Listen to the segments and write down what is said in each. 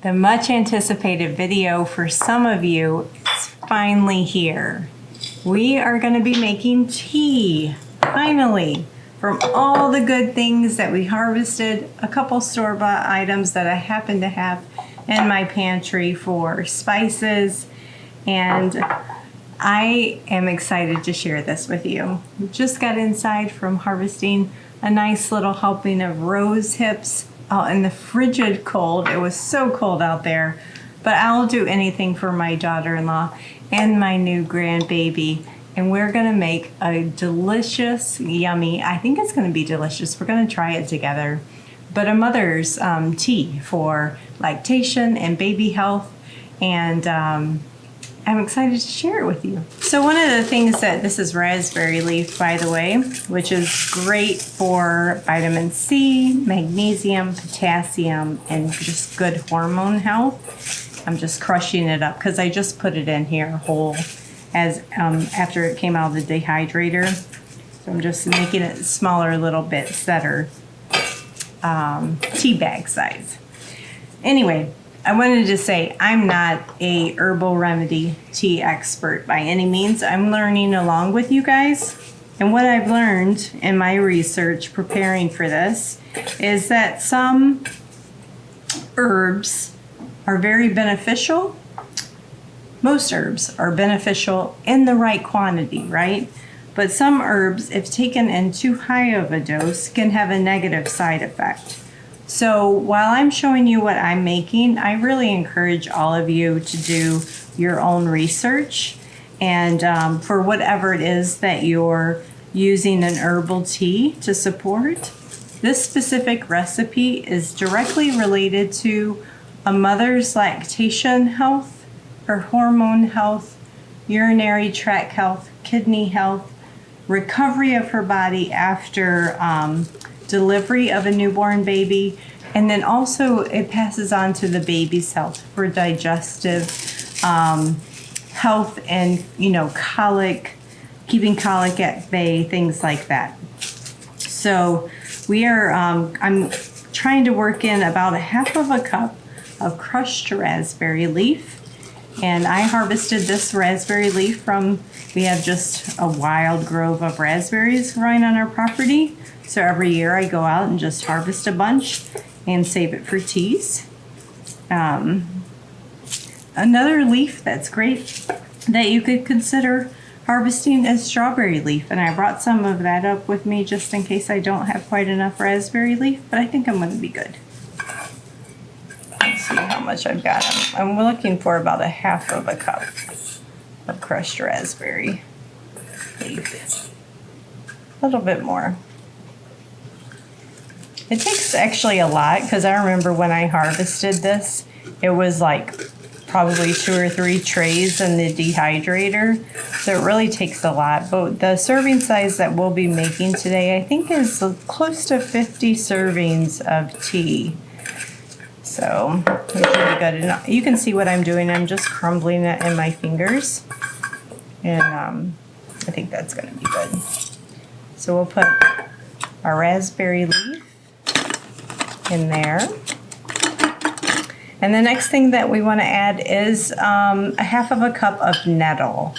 The much anticipated video for some of you is finally here. We are going to be making tea, finally, from all the good things that we harvested, a couple store-bought items that I happen to have in my pantry for spices, and I am excited to share this with you. We just got inside from harvesting a nice little helping of rose hips out in the frigid cold. It was so cold out there, but I'll do anything for my daughter-in-law and my new grandbaby. And we're gonna make a delicious, yummy, I think it's gonna be delicious. We're gonna try it together. But a mother's tea for lactation and baby health. And I'm excited to share it with you. So one of the things that, this is raspberry leaf, by the way, which is great for vitamin C, magnesium, potassium, and just good hormone health. I'm just crushing it up because I just put it in here whole as after it came out of the dehydrator. So I'm just making it smaller little bits that are tea bag size. Anyway, I wanted to say I'm not a herbal remedy tea expert by any means. I'm learning along with you guys. And what I've learned in my research preparing for this is that some herbs are very beneficial. Most herbs are beneficial in the right quantity, right? But some herbs, if taken in too high of a dose, can have a negative side effect. So while I'm showing you what I'm making, I really encourage all of you to do your own research. And for whatever it is that you're using an herbal tea to support, this specific recipe is directly related to a mother's lactation health, her hormone health, urinary tract health, kidney health, recovery of her body after delivery of a newborn baby, and then also it passes on to the baby's health for digestive health and, you know, colic, keeping colic at bay, things like that. So we are, I'm trying to work in about a half of a cup of crushed raspberry leaf. And I harvested this raspberry leaf from, we have just a wild grove of raspberries growing on our property. So every year I go out and just harvest a bunch and save it for teas. Another leaf that's great that you could consider harvesting is strawberry leaf. And I brought some of that up with me just in case I don't have quite enough raspberry leaf, but I think I'm going to be good. Let's see how much I've got. I'm looking for about a half of a cup of crushed raspberry leaf. A little bit more. It takes actually a lot because I remember when I harvested this, it was like probably 2 or 3 trays in the dehydrator. So it really takes a lot. But the serving size that we'll be making today, I think, is close to 50 servings of tea. So it should be good. And you can see what I'm doing. I'm just crumbling it in my fingers. And I think that's going to be good. So we'll put our raspberry leaf in there. And the next thing that we want to add is a half of a cup of nettle.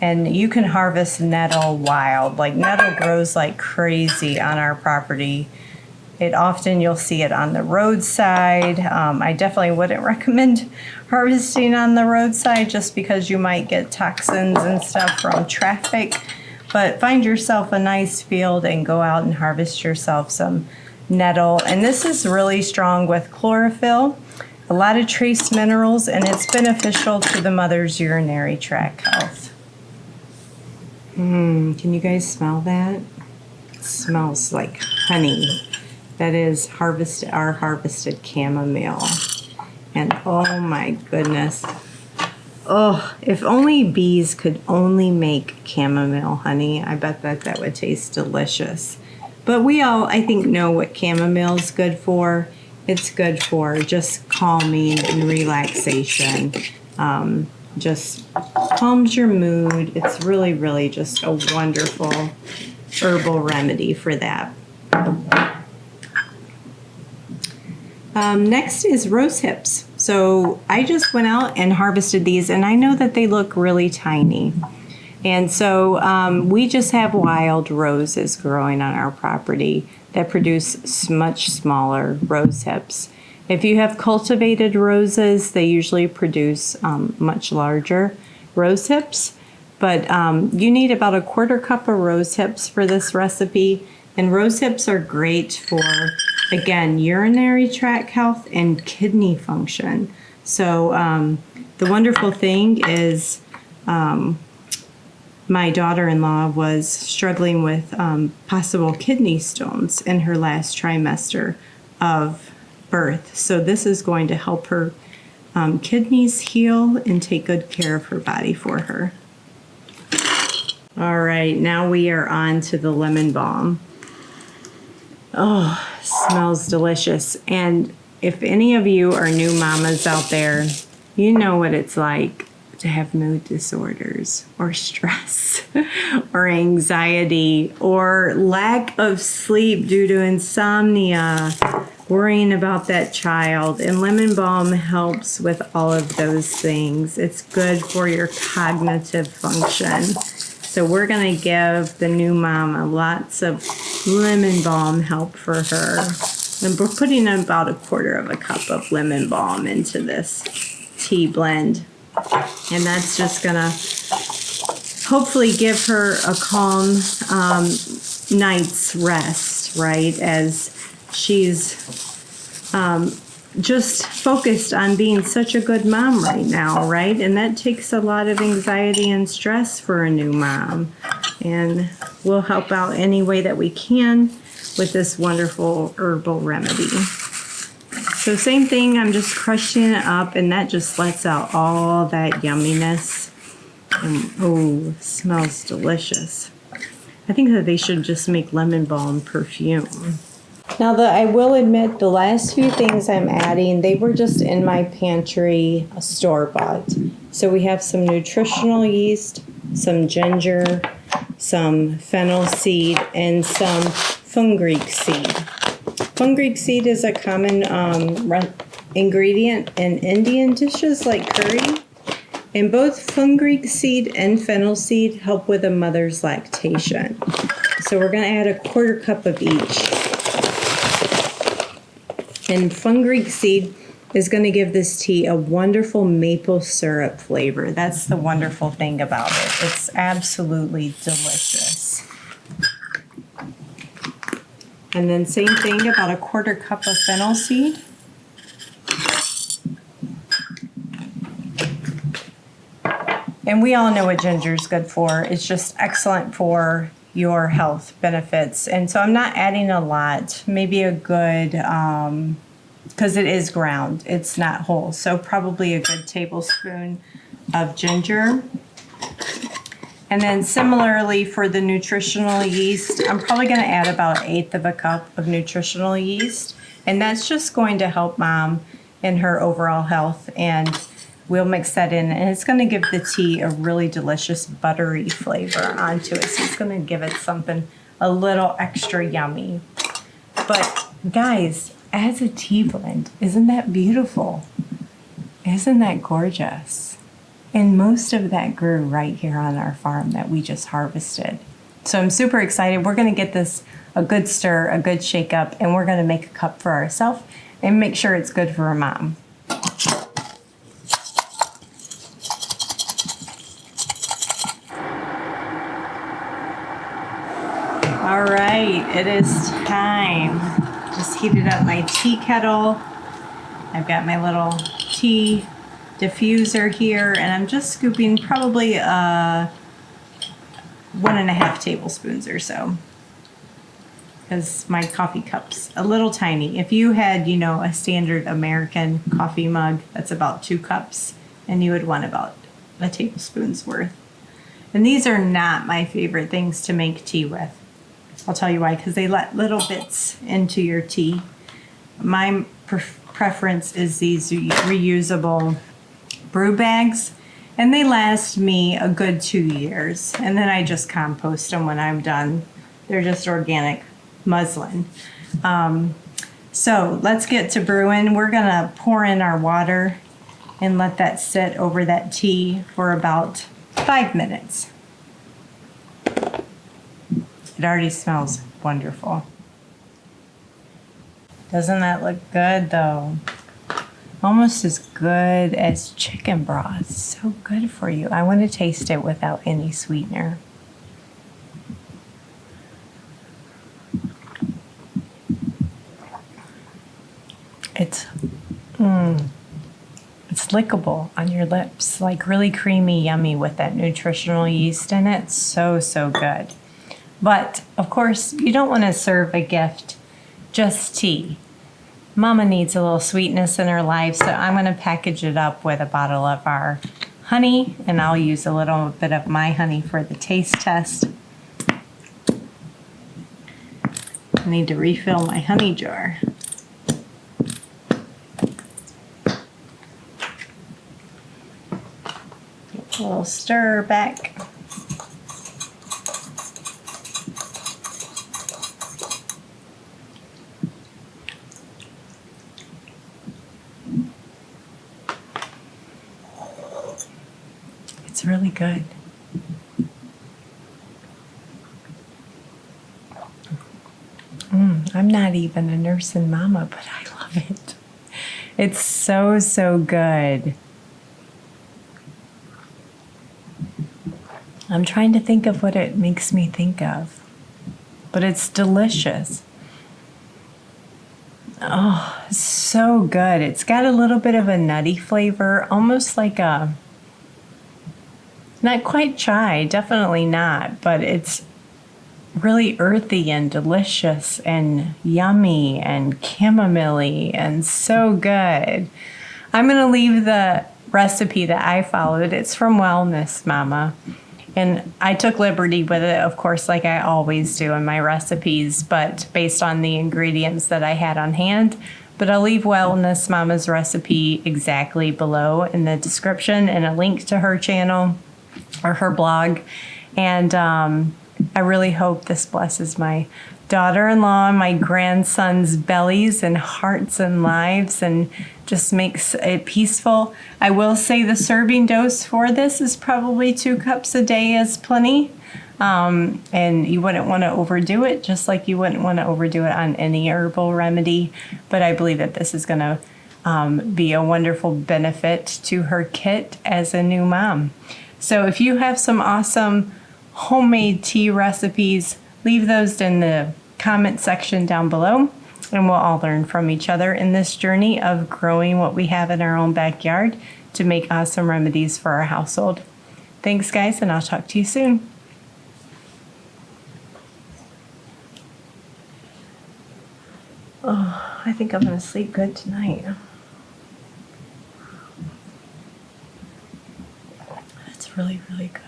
And you can harvest nettle wild. Like, nettle grows like crazy on our property. It often, you'll see it on the roadside. I definitely wouldn't recommend harvesting on the roadside just because you might get toxins and stuff from traffic. But find yourself a nice field and go out and harvest yourself some nettle. And this is really strong with chlorophyll, a lot of trace minerals, and it's beneficial to the mother's urinary tract health. Can you guys smell that? It smells like honey. That is our harvested chamomile. And oh my goodness. Oh, if only bees could only make chamomile honey, I bet that would taste delicious. But we all, I think, know what chamomile is good for. It's good for just calming and relaxation. Just calms your mood. It's really, really just a wonderful herbal remedy for that. Next is rose hips. So I just went out and harvested these, and I know that they look really tiny. And so we just have wild roses growing on our property that produce much smaller rose hips. If you have cultivated roses, they usually produce much larger rose hips. But you need about a 1/4 cup of rose hips for this recipe. And rose hips are great for, again, urinary tract health and kidney function. So the wonderful thing is my daughter-in-law was struggling with possible kidney stones in her last trimester of birth. So this is going to help her kidneys heal and take good care of her body for her. All right, now we are on to the lemon balm. Oh, smells delicious. And if any of you are new mamas out there, you know what it's like to have mood disorders or stress or anxiety or lack of sleep due to insomnia, worrying about that child. And lemon balm helps with all of those things. It's good for your cognitive function. So we're going to give the new mama lots of lemon balm help for her. And we're putting about a 1/4 cup of lemon balm into this tea blend. And that's just going to hopefully give her a calm night's rest, right? As she's just focused on being such a good mom right now, right? And that takes a lot of anxiety and stress for a new mom. And we'll help out any way that we can with this wonderful herbal remedy. So same thing, I'm just crushing it up, and that just lets out all that yumminess. And oh, it smells delicious. I think that they should just make lemon balm perfume. Now, I will admit, the last few things I'm adding, they were just in my pantry, store-bought. So we have some nutritional yeast, some ginger, some fennel seed, and some fenugreek seed. Fenugreek seed is a common ingredient in Indian dishes like curry. And both fenugreek seed and fennel seed help with a mother's lactation. So we're going to add a 1/4 cup of each. And fenugreek seed is going to give this tea a wonderful maple syrup flavor. That's the wonderful thing about it. It's absolutely delicious. And then same thing, about a 1/4 cup of fennel seed. And we all know what ginger is good for. It's just excellent for your health benefits. And so I'm not adding a lot, maybe a good, because it is ground, it's not whole. So probably a good tablespoon of ginger. And then similarly for the nutritional yeast, I'm probably going to add about 1/8 cup of nutritional yeast. And that's just going to help mom in her overall health. And we'll mix that in, and it's going to give the tea a really delicious buttery flavor onto it. So it's going to give it something a little extra yummy. But guys, as a tea blend, isn't that beautiful? Isn't that gorgeous? And most of that grew right here on our farm that we just harvested. So I'm super excited. We're going to get this a good stir, a good shake up, and we're going to make a cup for ourselves and make sure it's good for a mom. All right, it is time. Just heated up my tea kettle. I've got my little tea diffuser here, and I'm just scooping probably 1.5 tablespoons or so, because my coffee cup's a little tiny. If you had, a standard American coffee mug, that's about 2 cups, and you would want about a tablespoon's worth. And these are not my favorite things to make tea with. I'll tell you why, because they let little bits into your tea. My preference is these reusable brew bags, and they last me a good 2 years, and then I just compost them when I'm done. They're just organic muslin. So let's get to brewing. We're gonna pour in our water and let that sit over that tea for about 5 minutes. It already smells wonderful. Doesn't that look good though? Almost as good as chicken broth. So good for you. I want to taste it without any sweetener. It's lickable on your lips, like really creamy, yummy with that nutritional yeast in it. So, so good. But of course, you don't want to serve a gift just tea. Mama needs a little sweetness in her life, so I'm going to package it up with a bottle of our honey, and I'll use a little bit of my honey for the taste test. I need to refill my honey jar. A little stir back. It's really good. I'm not even a nurse and mama, but I love it. It's so, so good. I'm trying to think of what it makes me think of, but it's delicious. Oh, so good. It's got a little bit of a nutty flavor, almost like a, not quite chai, definitely not, but it's really earthy and delicious and yummy and chamomile-y and so good. I'm going to leave the recipe that I followed. It's from Wellness Mama. And I took liberty with it, of course, like I always do in my recipes, but based on the ingredients that I had on hand. But I'll leave Wellness Mama's recipe exactly below in the description and a link to her channel or her blog. And I really hope this blesses my daughter-in-law, my grandson's bellies and hearts and lives, and just makes it peaceful. I will say the serving dose for this is probably 2 cups a day is plenty. And you wouldn't want to overdo it, just like you wouldn't want to overdo it on any herbal remedy. But I believe that this is going to be a wonderful benefit to her kit as a new mom. So if you have some awesome homemade tea recipes, leave those in the comment section down below, and we'll all learn from each other in this journey of growing what we have in our own backyard to make awesome remedies for our household. Thanks, guys, and I'll talk to you soon. Oh, I think I'm going to sleep good tonight. That's really, really good.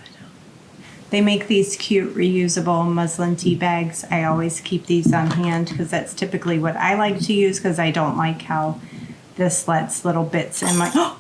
They make these cute reusable muslin tea bags. I always keep these on hand because that's typically what I like to use, because I don't like how this lets little bits in my...